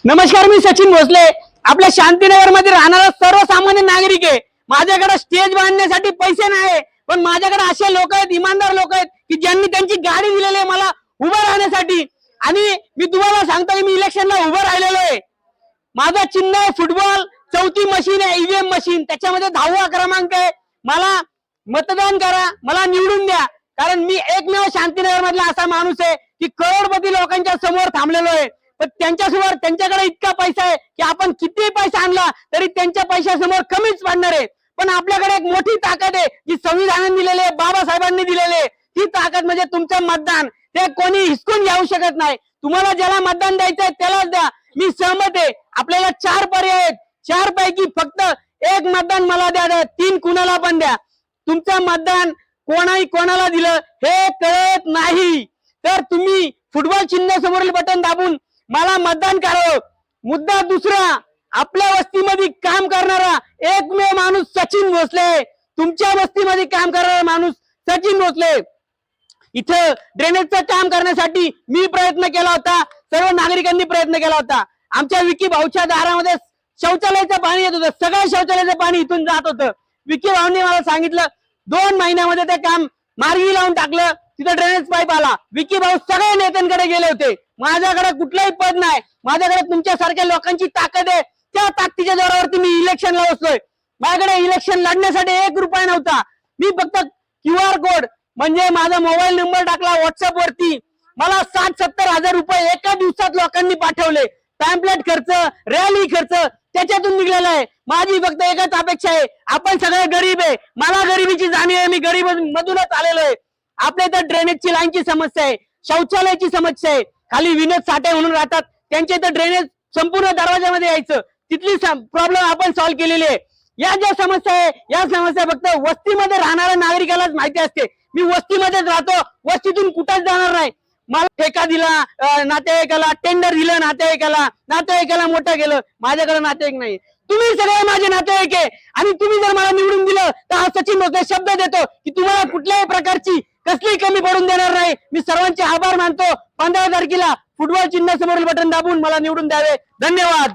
नमस्कार, मी सचिन भोसले. आपल्या शांतीनगर मध्ये राहणारा सर्वसामान्य नागरिक आहे. माझ्याकडे स्टेज बांधण्यासाठी पैसे नाही, पण माझ्याकडे असे लोक आहेत, इमानदार लोक आहेत की ज्यांनी त्यांची गाडी दिलेली आहे मला उभं राहण्यासाठी. आणि मी तुम्हाला सांगतो की मी इलेक्शनला उभं राहिलेलो आहे. माझं चिन्ह आहे फुटबॉल, चौथी मशीन आहे ईव्हीएम मशीन, त्याच्यामध्ये 10वा क्रमांक आहे. मला मतदान करा, मला निवडून द्या. कारण मी एकमेव शांतीनगर मधला असा माणूस आहे की करोडपती लोकांच्या समोर थांबलेलो आहे. पण त्यांच्यासमोर त्यांच्याकडे इतका पैसा आहे की आपण किती पैसा आणला तरी त्यांच्या पैशासमोर कमीच पडणार आहे. पण आपल्याकडे एक मोठी ताकद आहे जी संविधानाने दिलेली आहे, बाबासाहेबांनी दिलेली आहे. ती ताकद म्हणजे तुमचं मतदान. ते कोणी हिसकून घेऊ शकत नाही. तुम्हाला ज्याला मतदान द्यायचंय त्यालाच द्या. मी सहमत आहे. आपल्याला 4 पर्याय आहेत, 4 पैकी फक्त एक मतदान मला द्या, 3 कुणाला पण द्या. तुमचं मतदान कोणाला दिलं हे कळत नाही तर तुम्ही फुटबॉल चिन्ह समोरील बटन दाबून मला मतदान करावं. मुद्दा दुसरा, आपल्या वस्तीमध्ये काम करणारा एकमेव माणूस सचिन भोसले. तुमच्या वस्तीमध्ये काम करणारा माणूस सचिन भोसले. इथं ड्रेनेजचं काम करण्यासाठी मी प्रयत्न केला होता, सर्व नागरिकांनी प्रयत्न केला होता. आमच्या विकी भाऊच्या दारामध्ये शौचालयाचं पाणी येत होतं, सगळं शौचालयाचं पाणी इथून जात होतं. विकी भाऊंनी मला सांगितलं 2 महिन्यामध्ये ते काम मार्गी लावून टाकलं. तिथं ड्रेनेज पाईप आला. विकी भाऊ सगळ्या नेत्यांकडे गेले होते. माझ्याकडे कुठलंही पद नाही, माझ्याकडे तुमच्यासारख्या लोकांची ताकद आहे. त्या ताकदीच्या जोरावरती मी इलेक्शनला बसलोय. माझ्याकडे इलेक्शन लढण्यासाठी 1 रुपया नव्हता. मी फक्त QR कोड म्हणजे माझा मोबाईल नंबर टाकला व्हॉट्सअप वरती. मला 60-70 हजार रुपये एका दिवसात लोकांनी पाठवले. पॅम्पलेट खर्च, रॅली खर्च त्याच्यातून निघलेला आहे. माझी फक्त एकच अपेक्षा आहे, आपण सगळे गरीब आहे, मला गरिबीची जाणीव आहे, मी गरीब मधूनच आलेलो आहे. आपल्या इथं ड्रेनेजची लाईनची समस्या आहे, शौचालयाची समस्या आहे. खाली विनोद साठे म्हणून राहतात, त्यांच्या इथं ड्रेनेज संपूर्ण दरवाजामध्ये यायचं, तिथली प्रॉब्लेम आपण सॉल्व्ह केलेली आहे. या ज्या समस्या आहे या समस्या फक्त वस्तीमध्ये राहणाऱ्या नागरिकालाच माहिती असते. मी वस्तीमध्येच राहतो, वस्तीतून कुठेच जाणार नाही. मला ठेका दिला नातेवाईकाला, टेंडर दिलं नातेवाईकाला मोठं केलं. माझ्याकडे नातेवाईक नाही. तुम्ही सगळे माझे नातेवाईक आहे आणि तुम्ही जर मला निवडून दिलं तर हा सचिन भोसले शब्द देतो की तुम्हाला कुठल्याही प्रकारची कसली कमी पडून देणार नाही. मी सर्वांचे आभार मानतो. 15 तारखेला फुटबॉल चिन्ह समोरील बटन दाबून मला निवडून द्यावे. धन्यवाद.